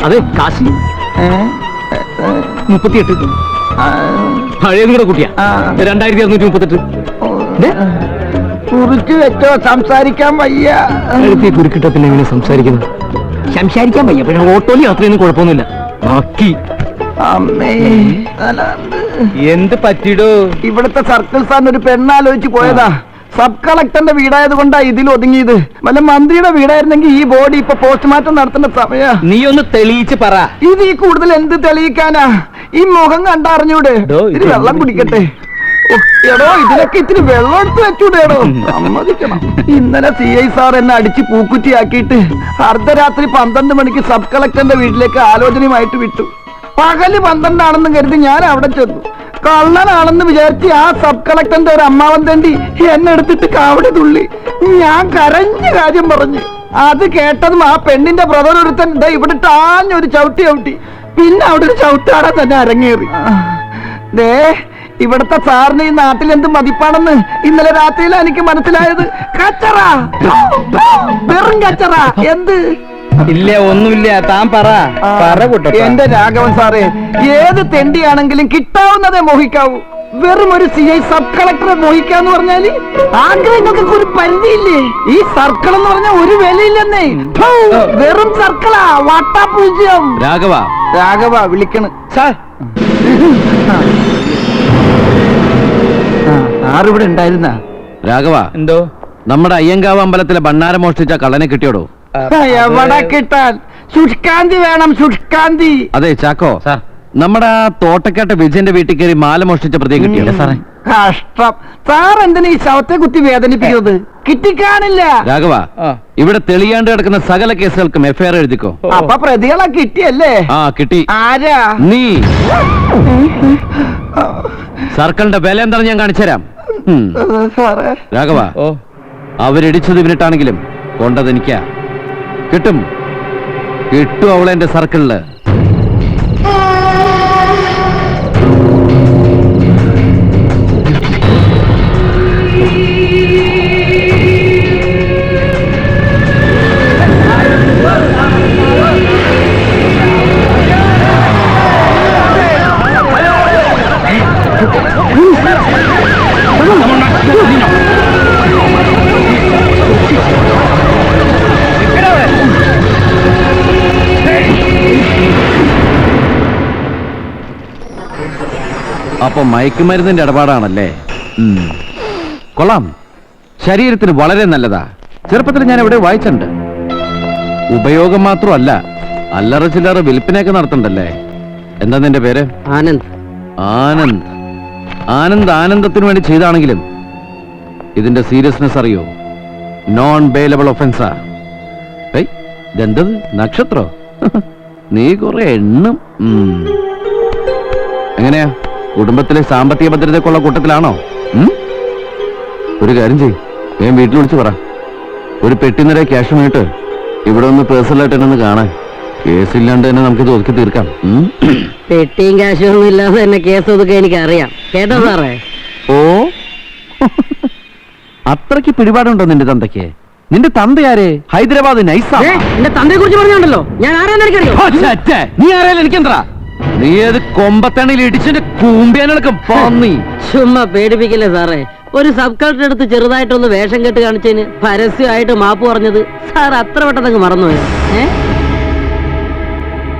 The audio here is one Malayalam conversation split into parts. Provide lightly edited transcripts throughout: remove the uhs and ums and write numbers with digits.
അതെ കാശി 38 പഴയ നിങ്ങളുടെ കുട്ടിയാ 2638. കുറിച്ച് വെച്ചോ, സംസാരിക്കാൻ വയ്യ. കുരുക്കിട്ടത്തിൽ എങ്ങനെ സംസാരിക്കുന്നു? സംസാരിക്കാൻ വയ്യ, പക്ഷെ ഓട്ടോയിൽ യാത്രയൊന്നും കുഴപ്പമൊന്നുമില്ല. ബാക്കി അമ്മേ എന്ത് പറ്റിയിടോ? ഇവിടുത്തെ സർക്കിൾ സാറിന് ഒരു പെണ്ണാലോചിച്ച് പോയതാ. സബ് കളക്ടറിന്റെ വീടായത് കൊണ്ടാ ഇതിൽ ഒതുങ്ങിയത്. വല്ല മന്ത്രിയുടെ വീടായിരുന്നെങ്കിൽ ഈ ബോഡി ഇപ്പൊ പോസ്റ്റ്മോർട്ടം നടത്തേണ്ട സമയ. നീ ഒന്ന് തെളിയിച്ച് പറ. ഇത് ഈ കൂടുതൽ എന്ത് തെളിയിക്കാനാ? ഈ മുഖം കണ്ടറിഞ്ഞൂടെ? ഇത് വെള്ളം കുടിക്കട്ടെ. എടോ, ഇതിനൊക്കെ ഇത്തിരി വെള്ളം എടുത്ത് വെച്ചൂടേടോ. സമ്മതിക്കണം. ഇന്നലെ CI സാർ എന്നെ അടിച്ച് പൂക്കുറ്റിയാക്കിയിട്ട് അർദ്ധരാത്രി 12 മണിക്ക് സബ് കളക്ടറിന്റെ വീട്ടിലേക്ക് ആലോചനയുമായിട്ട് വിട്ടു. പകല് 12 ആണെന്ന് കരുതി ഞാൻ അവിടെ ചെന്നു. കള്ളനാണെന്ന് വിചാരിച്ച് ആ സബ് കളക്ടറിന്റെ ഒരു അമ്മാവൻ തണ്ടി എന്നെ എടുത്തിട്ട് കാവടി തുള്ളി. ഞാൻ കരഞ്ഞ കാര്യം പറഞ്ഞു. അത് കേട്ടതും ആ പെണ്ണിന്റെ ബ്രദർ ഒരുത്തൻ ഇവിടെ ടാഞ്ഞൊരു ചവിട്ടി. പിന്നെ അവിടെ ഒരു ചവിട്ടാടെ തന്നെ അരങ്ങേറി. ദേ, ഇവിടുത്തെ സാറിന് ഈ നാട്ടിൽ എന്ത് മതിപ്പാണെന്ന് ഇന്നലെ രാത്രിയിലാണ് എനിക്ക് മനസ്സിലായത്. കച്ചറ, വെറും കച്ചറ. എന്ത്? ഇല്ല, ഒന്നുമില്ല. താൻ പറ. എന്റെ രാഘവൻ സാറേ, ഏത് തെണ്ടിയാണെങ്കിലും കിട്ടാവുന്നതേ മോഹിക്കാവൂ. വെറും ഒരു CI സബ് കളക്ടറെ മോഹിക്കാന്ന് പറഞ്ഞാല് ആഗ്രഹങ്ങൾക്കൊക്കെ ഒരു പരിധിയില്ലേ? ഈ സർക്കിൾ എന്ന് പറഞ്ഞാൽ ഒരു വിലയില്ലെന്നേ. വെറും സർക്കിളാ, വാട്ടാ പൂജ്യം. രാഘവ വിളിക്കണ് സാർ. ആറിവിടെ ഉണ്ടായിരുന്ന രാഘവ, എന്തോ നമ്മുടെ അയ്യങ്കാവ് അമ്പലത്തിലെ ഭണ്ണാരം മോഷ്ടിച്ച കള്ളനെ കിട്ടിയോടോ? എവിടെ കിട്ടാൻ? ശുഷ്കാന്തി വേണം, ശുഷ്കാന്തി. അതെ ചാക്കോ, നമ്മുടെ തോട്ടക്കാട്ട് വിജയന്റെ വീട്ടിൽ കയറി മാല മോഷ്ടിച്ച പ്രതിയെ കിട്ടിയോ സാറേ? കഷ്ടം. സാർ എന്തിനാ ഈ ശവത്തെ കുത്തി വേദനിപ്പിക്കുന്നത്? കിട്ടിക്കാണില്ല. രാഘവ, ഇവിടെ തെളിയാണ്ട് കിടക്കുന്ന സകല കേസുകൾക്കും FIR എഴുതിക്കോ. അപ്പൊ പ്രതികളെ കിട്ടിയല്ലേ? ആ, കിട്ടി. ആരാ? നീ. സർക്കിളിന്റെ വില എന്താണെന്ന് ഞാൻ കാണിച്ചുതരാം. രാഘവ, അവരിടിച്ചത് ഇവനിട്ടാണെങ്കിലും കൊണ്ടതെനിക്കാ. കിട്ടും അവളെ എന്റെ സർക്കിളില്. അപ്പൊ മയക്കുമരുന്നിന്റെ ഇടപാടാണല്ലേ? കൊള്ളാം. ശരീരത്തിന് വളരെ നല്ലതാ. ചെറുപ്പത്തിൽ ഞാൻ ഇവിടെ വായിച്ചിട്ടുണ്ട്. ഉപയോഗം മാത്രമല്ല, അല്ലറ ചില്ലറ വിൽപ്പനയൊക്കെ നടത്തണ്ടല്ലേ? എന്താ നിന്റെ പേര്? ആനന്ദ്. ആനന്ദത്തിന് വേണ്ടി ചെയ്താണെങ്കിലും ഇതിന്റെ സീരിയസ്നെസ് അറിയോ? നോൺ ബെയിലബിൾ ഒഫൻസാ. ഇതെന്തത് നക്ഷത്രോ? നീ കുറെ എണ്ണും. എങ്ങനെയാ, കുടുംബത്തിലെ സാമ്പത്തിക ഭദ്രതയ്ക്കുള്ള കൂട്ടത്തിലാണോ? ഒരു കാര്യം ചെയ്യ്, ഞാൻ വീട്ടിൽ വിളിച്ച് പറ. ഒരു പെട്ടി നിറയെ ക്യാഷ് വേണ്ടിട്ട് ഇവിടെ ഒന്ന് പേഴ്സണലായിട്ട് എന്നെ ഒന്ന് കാണാൻ. കേസില്ലാണ്ട് തന്നെ നമുക്കിത് ഒതുക്കി തീർക്കാം. പെട്ടിയും ക്യാഷും ഒന്നും ഇല്ലാതെ തന്നെ കേസ് ഒതുക്കാൻ എനിക്ക് അറിയാം. കേട്ടോ സാറേ? ഓ, അത്രയ്ക്ക് പിടിപാടുണ്ടോ നിന്റെ തന്തയ്ക്ക്? നിന്റെ തന്തയാരെ? ഹൈദരാബാദ് നൈസാ. എന്റെ തന്തയെ കുറിച്ച് പറഞ്ഞുണ്ടല്ലോ, ഞാൻ ആരാന്ന് എനിക്കറിയോ? നീ ആരായാലും എനിക്കെന്താ? നീ ഏത് കൊമ്പത്തണയിൽ ഇടിച്ചെന്റെ കൂമ്പിയാനെടുക്കും. ചുമ്മാ പേടിപ്പിക്കില്ലേ സാറേ? ഒരു സബ് കളക്ടർ അടുത്ത് ചെറുതായിട്ടൊന്ന് വേഷം കെട്ട് കാണിച്ചതിന് പരസ്യമായിട്ട് മാപ്പ് പറഞ്ഞത് സാർ അത്ര പെട്ടെന്നങ്ങ് മറന്നുപോയോ?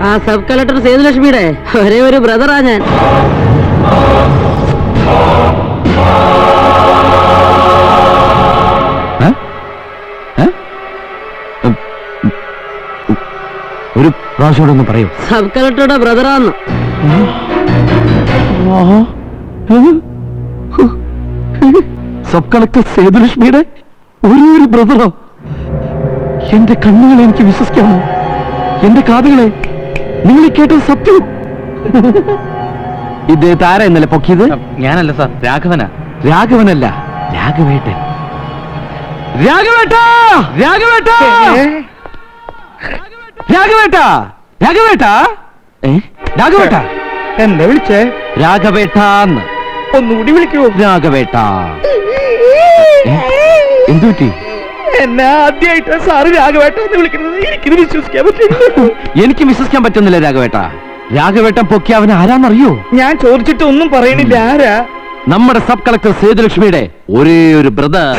ആ സബ് കളക്ടർ സേതുലക്ഷ്മിയുടെ ഒരേ ഒരു ബ്രദറാ ഞാൻ. ഒരു പ്രാവശ്യം പറയൂ. സബ് കളക്ടറുടെ ബ്രദറാന്ന്. സബ് കളക്ടർ സേതുലക്ഷ്മിയുടെ ഒരു ബ്രദറോ? എന്റെ കണ്ണുകളെ എനിക്ക് വിശ്വസിക്കാമോ? എന്റെ കാതുകളെ നിങ്ങൾ കേട്ടത് സത്യം? ഇത് താര ഇന്നലെ പൊക്കിയത്? ഞാനല്ല സാർ, രാഘവനല്ല, രാഘവേട്ടൻ. രാഘവേട്ട എന്താ വിളിച്ചേ? രാഘവേട്ടാന്ന്. ഒന്നുകൂടി വിളിക്കൂ. രാഘവേട്ട. എന്തു പറ്റി? എന്നെ ആദ്യമായിട്ട് സാറ് രാഘവേട്ട എന്ന് വിളിക്കുന്നത് എനിക്കിത് വിശ്വസിക്കാൻ പറ്റില്ല. എനിക്ക് വിശ്വസിക്കാൻ പറ്റുന്നില്ല രാഘവേട്ട. രാഘവേട്ടൻ പൊക്കി അവൻ ആരാന്നറിയോ? ഞാൻ ചോദിച്ചിട്ട് ഒന്നും പറയണില്ല. ആരാ? നമ്മുടെ സബ് കളക്ടർ സേതുലക്ഷ്മിയുടെ ഒരേ ഒരു ബ്രദർ.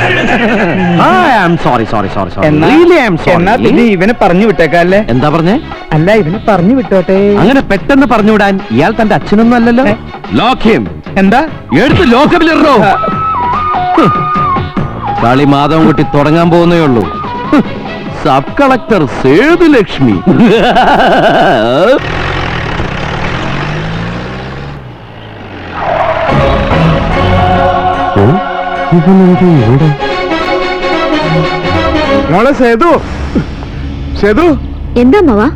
എന്നാ പിന്നെ ഇവനെ പറഞ്ഞു വിട്ടേക്കല്ലേ? എന്താ പറഞ്ഞേ? അല്ല, ഇവനെ പറഞ്ഞു വിട്ടോട്ടെ. അങ്ങനെ പെട്ടെന്ന് പറഞ്ഞുവിടാൻ ഇയാൾ തന്റെ അച്ഛനൊന്നും അല്ലല്ലോ. ലോക്യം എന്താ? എടുത്ത് ലോക്കമിലിറോ. കളി മാധവൻകുട്ടി തുടങ്ങാൻ പോകുന്നേ ഉള്ളൂ. Sub collector Sethulakshmi. മോളെ സേതു, സേതു, എന്താ അമ്മവാ?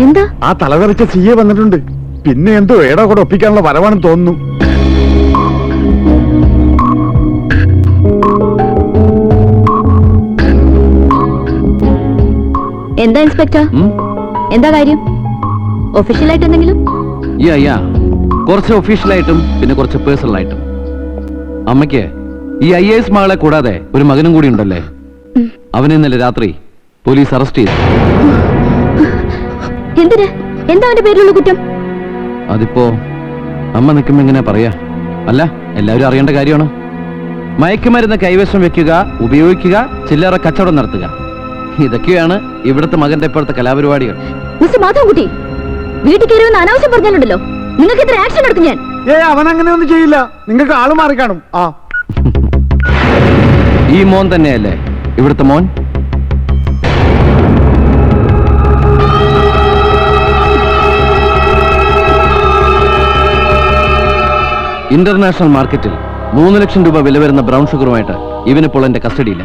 എന്താ? ആ തലതെറിച്ച സിയെ വന്നിട്ടുണ്ട്. പിന്നെ എന്തോ ഏടാ കൂടെ ഒപ്പിക്കാനുള്ള വരവാണെന്ന് തോന്നുന്നു. എന്താ ഇൻസ്പെക്ടർ? എന്താ കാര്യം? ഒഫീഷ്യലായിട്ട് എന്തെങ്കിലും? കുറച്ച് ഒഫീഷ്യലായിട്ടും പിന്നെ കുറച്ച് പേഴ്സണൽ ആയിട്ടും. അമ്മയ്ക്ക് ഈ IAS മകളെ കൂടാതെ ഒരു മകനും കൂടി ഉണ്ടല്ലേ? അവനെ ഇന്നലെ രാത്രി പോലീസ് അറസ്റ്റ് ചെയ്തു. എന്തിന്? എന്താ അവന്റെ പേരിലുള്ള കുറ്റം? അതിപ്പോ അമ്മ നിൽക്കുമ്പോ എങ്ങനെ പറയാ? അല്ല, എല്ലാവരും അറിയേണ്ട കാര്യമാണ്. മയക്കുമരുന്ന് കൈവശം വെക്കുക, ഉപയോഗിക്കുക, ചില്ലറ കച്ചവടം നടത്തുക, ഇതൊക്കെയാണ് ഇവിടുത്തെ മകന്റെ ഇപ്പോഴത്തെ കലാപരിപാടികൾ. മിസ്റ്റർ മാധവൻകുട്ടി, വീട്ടിൽ കയറുമെന്ന് അനാവശ്യം പറഞ്ഞാലുണ്ടല്ലോ, നിങ്ങൾക്ക് ഇത്ര ആക്ഷൻ എടുക്കും ഞാൻ. അവൻ അങ്ങനെ ഒന്നും ചെയ്യില്ല. നിങ്ങൾക്ക് ആള് മാറി കാണും. ഈ മോൻ തന്നെയല്ലേ ഇവിടുത്തെ മോൻ? ഇന്റർനാഷണൽ മാർക്കറ്റിൽ 3 ലക്ഷം രൂപ വില വരുന്ന ബ്രൗൺ ഷുഗറുമായിട്ട് ഇവനിപ്പോൾ എന്റെ കസ്റ്റഡിയില്ല.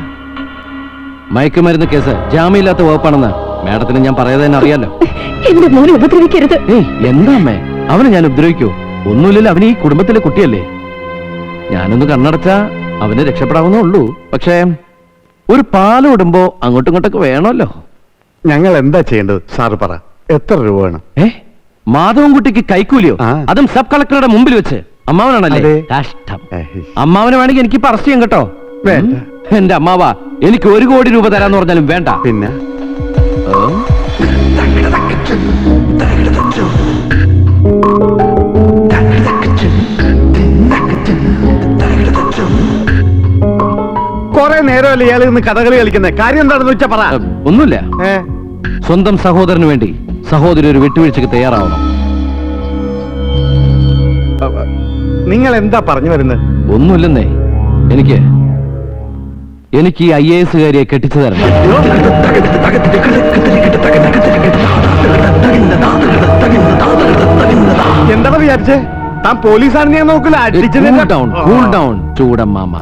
മയക്കുമരുന്ന് കേസ് ജാമ്യമില്ലാത്ത വകുപ്പാണെന്ന് മാഡത്തിന് ഞാൻ പറയാതെ തന്നെ അറിയാലോ. എന്റെ മോനെ ഉപദ്രവിക്കരുത്. എന്താ അമ്മേ, അവനെ ഞാൻ ഉപദ്രവിക്കോ? ഒന്നുമില്ലല്ലോ, അവന് ഈ കുടുംബത്തിലെ കുട്ടിയല്ലേ. ഞാനൊന്ന് കണ്ണടച്ചാ അവന് രക്ഷപ്പെടാവുന്നേ ഉള്ളൂ. പക്ഷേ ഒരു പാലം ഇടുമ്പോ അങ്ങോട്ടും ഇങ്ങോട്ടൊക്കെ വേണമല്ലോ. ഞങ്ങൾ എന്താ ചെയ്യേണ്ടത് സാറ് പറ. എത്ര രൂപ വേണം? മാധവൻകുട്ടിക്ക് കൈക്കൂലിയോ? അതും സബ് കളക്ടറുടെ മുമ്പിൽ വെച്ച്. അമ്മാവനാണല്ലേ? അതെ. കഷ്ടം. അമ്മാവനെ വേണമെങ്കിൽ എനിക്ക് അറസ്റ്റ് ചെയ്യാം കേട്ടോ. വേണ്ട. എന്റെ അമ്മാവ എനിക്ക് 1 കോടി രൂപ തരാന്ന് പറഞ്ഞാലും വേണ്ട. പിന്നെ കൊറേ നേരമല്ലേ ഇയാൾ ഇന്ന് കഥകളി കളിക്കുന്നത്? കാര്യം എന്താണെന്ന് വെച്ചാ പറ. ഒന്നുമില്ല. സ്വന്തം സഹോദരന് വേണ്ടി സഹോദരി ഒരു വിട്ടുവീഴ്ചക്ക് തയ്യാറാവണം. നിങ്ങൾ എന്താ പറഞ്ഞു വരുന്നത്? ഒന്നുമില്ലെന്നേ, എനിക്ക് ഈ IAS കാരിയെ കെട്ടിച്ചു തരണം. എന്താ വിചാരിച്ചേ? താൻ പോലീസാണെന്ന് ഞാൻ നോക്കില്ല. ചൂടമ്മാമ.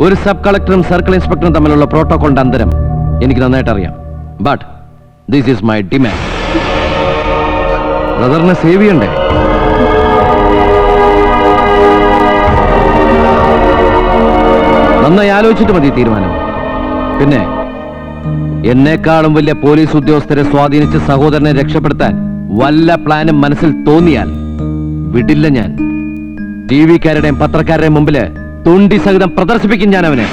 ഒരു സബ് കളക്ടറും സർക്കിൾ ഇൻസ്പെക്ടറും തമ്മിലുള്ള പ്രോട്ടോകോളിന്റെ അന്തരം എനിക്ക് നന്നായിട്ട് അറിയാം. But this is my demand. ബ്രദറിനെ സേവ് ചെയ്യണ്ടേ? നന്നായി ആലോചിച്ചിട്ട് മതി തീരുമാനം. പിന്നെ എന്നെക്കാളും വലിയ പോലീസ് ഉദ്യോഗസ്ഥരെ സ്വാധീനിച്ച് സഹോദരനെ രക്ഷപ്പെടുത്താൻ വല്ല പ്ലാനും മനസ്സിൽ തോന്നിയാൽ വിടില്ല ഞാൻ. TV-കാരുടെയും പത്രക്കാരുടെയും മുമ്പില് തുണ്ടി സഹിതം പ്രദർശിപ്പിക്കും ഞാൻ അവനെ.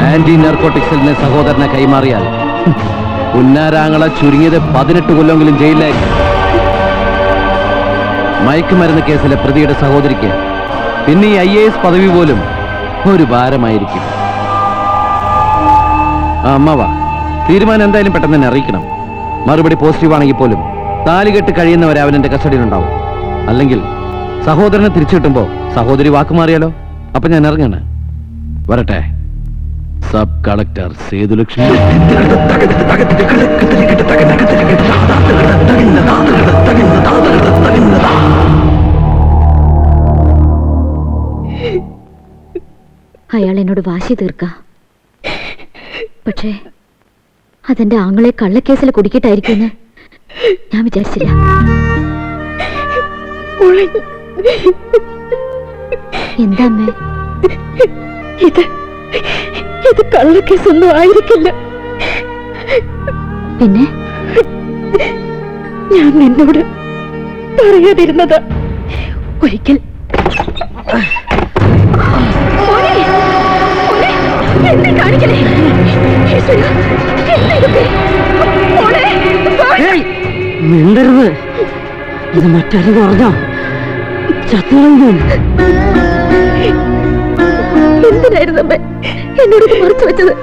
ആന്റി നർക്കോട്ടിക്സിൽ സഹോദരനെ കൈമാറിയാൽ പുന്നാരാങ്ങളെ ചുരുങ്ങിയത് 18 കൊല്ലമെങ്കിലും ജയിലിലായിരിക്കും. മയക്കുമരുന്ന് കേസിലെ പ്രതിയുടെ സഹോദരിക്ക് പിന്നെ ഈ IAS പദവി പോലും ഒരു ഭാരമായിരിക്കും. അമ്മവാ, തീരുമാനം എന്തായാലും പെട്ടെന്ന് തന്നെ അറിയിക്കണം. മറുപടി പോസിറ്റീവ് ആണെങ്കിൽ പോലും താലികെട്ട് കഴിയുന്നവരെ അവൻ എന്റെ കസ്റ്റഡിയിലുണ്ടാവും. അല്ലെങ്കിൽ സഹോദരനെ തിരിച്ചു കിട്ടുമ്പോ സഹോദരി വാക്കുമാറിയാലോ. അപ്പൊ ഞാൻ ഇറങ്ങണേ. വരട്ടെ. Sub collector Sethulakshmi. അയാൾ എന്നോട് വാശി തീർക്കാം, പക്ഷേ അതെന്റെ ആങ്ങളെ കള്ളക്കേസിൽ കുടുക്കിയിട്ടായിരിക്കുമെന്ന് ഞാൻ വിചാരിച്ചില്ല. എന്താ അമ്മേ? ഇത് കള്ളക്കേസൊന്നും ആയിരിക്കില്ല. പിന്നെ ഞാൻ നിന്നോട് പറയാതിരുന്നതാ. ഒരിക്കൽ എന്നെ കാണിക്കണേ. ഈശ്വരാ, എന്താ ഇതൊക്കെ? മോളെ, ഏയ്, മിണ്ടരുത്. ഇത് മറ്റൊരു പറഞ്ഞോ ചത്തുകളഞ്ഞു. എന്തിനായിരുന്നു അമ്മ എന്നോട് ഇത് മറച്ചു വെച്ചത്?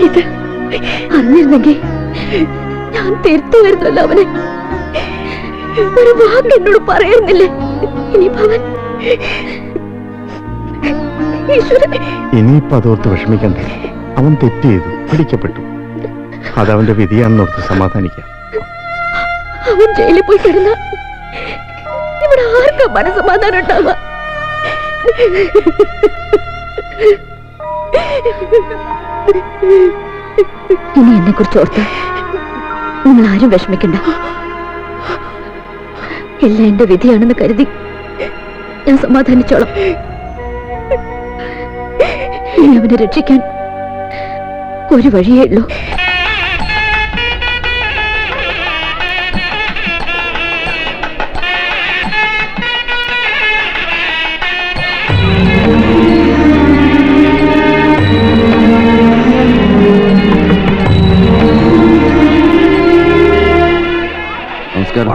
ഇത് അറിഞ്ഞിരുന്നെങ്കിൽ ഞാൻ തിരുത്തുമായിരുന്നല്ലോ അവനെ. ഒരു വാക്ക് എന്നോട് പറയുന്നില്ലേ? ഇനി ഭവൻ ഇനിയിപ്പോ അതോർത്ത് വിഷമിക്കണ്ട. അവൻ തെറ്റ് ചെയ്തു, പിടിക്കപ്പെട്ടു. അതവന്റെ വിധിയാണെന്നോർത്ത് സമാധാനിക്കാം. അവൻ ജയിലിൽ പോയി കിടന്ന ഇവിടെ ആർക്കും മനസ്സമാധാനം ഉണ്ടാവുക? ഇനി എന്നെ കുറിച്ച് ഓർത്ത് നിങ്ങൾ ആരും വിഷമിക്കണ്ട. എല്ലാം എന്റെ വിധിയാണെന്ന് കരുതി ഞാൻ സമാധാനിച്ചോളാം. ഇനി അവനെ രക്ഷിക്കാൻ ഒരു വഴിയേ ഉള്ളൂ. നമസ്കാരം.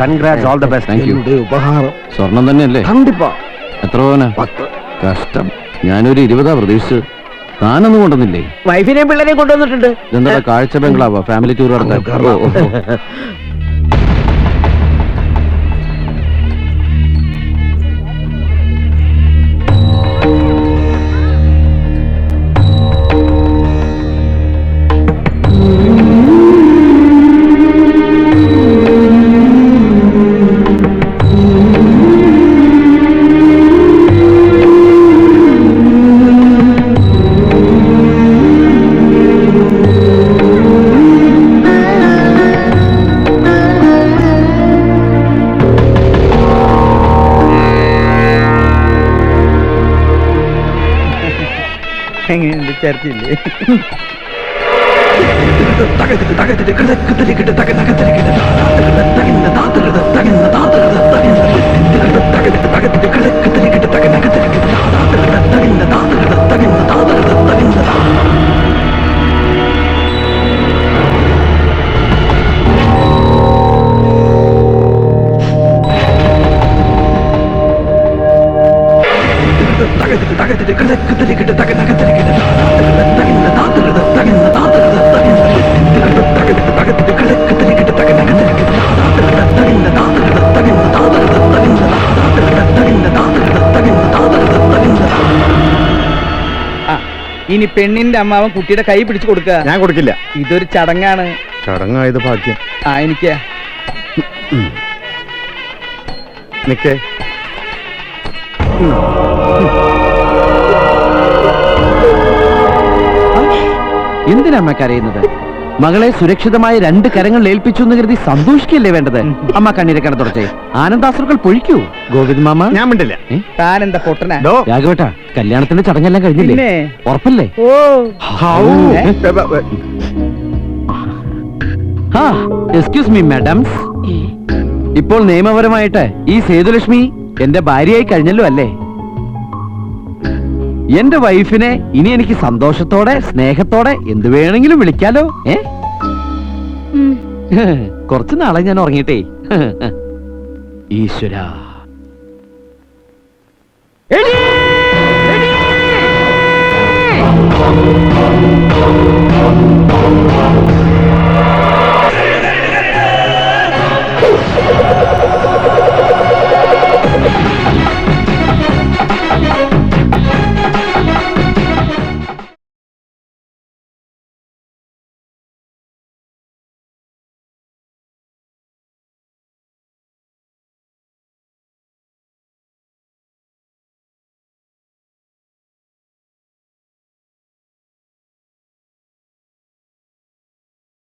Congrats, all the best. Thank you. ഉപഹാരം സ്വർണം തന്നെയല്ലേ? കണ്ടിപ്പാ എത്ര പവനാ? 10. കഷ്ടം, ഞാനൊരു 20 പ്രതീക്ഷിച്ച്. താനൊന്നും കൊണ്ടുവന്നില്ലേ? വൈഫിനെയും പിള്ളേരെയും കൊണ്ടുവന്നിട്ടുണ്ട്. ഇതെന്താ കാഴ്ച ബംഗ്ലാവോ? ഫാമിലി ടൂർ നടത്താൻ? ഓ, ഓ, ഓ. എങ്ങനെയുണ്ട് ചർച്ചയില്ലേ? ഇനി പെണ്ണിന്റെ അമ്മാവൻ കുട്ടിയുടെ കൈ പിടിച്ചു കൊടുക്കുക. ഞാൻ കൊടുക്കില്ല. ഇതൊരു ചടങ്ങാണ്. ചടങ്ങായത് ഭാഗ്യം. എനിക്ക് നിക്കേ. എന്തിനമ്മ കരയുന്നത്? മകളെ സുരക്ഷിതമായി 2 കരങ്ങളിൽ ഏൽപ്പിച്ചു എന്ന് കരുതി സന്തോഷിക്കല്ലേ വേണ്ടത്? അമ്മ കണ്ണീരെ കണ തുടച്ചേ. ആനന്ദാശ്രുക്കൾ പൊഴിക്കൂ. ഗോവിന്ദ് മാമ, ഞാൻ മിണ്ടില്ല. താൻ എന്താ പൊട്ടനാ? രാഘവേട്ട, കല്യാണത്തിന്റെ ചടങ്ങെല്ലാം കഴിഞ്ഞില്ലേ? പിന്നെ. ഉറപ്പല്ലേ? ഓ, എക്സ്ക്യൂസ് മീ മാഡംസ്, ഇപ്പോൾ നിയമപരമായിട്ട് ഈ സേതുലക്ഷ്മി എന്റെ ഭാര്യയായി കഴിഞ്ഞല്ലോ അല്ലേ? എന്റെ വൈഫിനെ ഇനി എനിക്ക് സന്തോഷത്തോടെ സ്നേഹത്തോടെ എന്ത് വേണമെങ്കിലും വിളിക്കാലോ. കുറച്ചു നാളെ ഞാൻ ഉറങ്ങിയിട്ടേ. ഈശ്വരാ, എടി!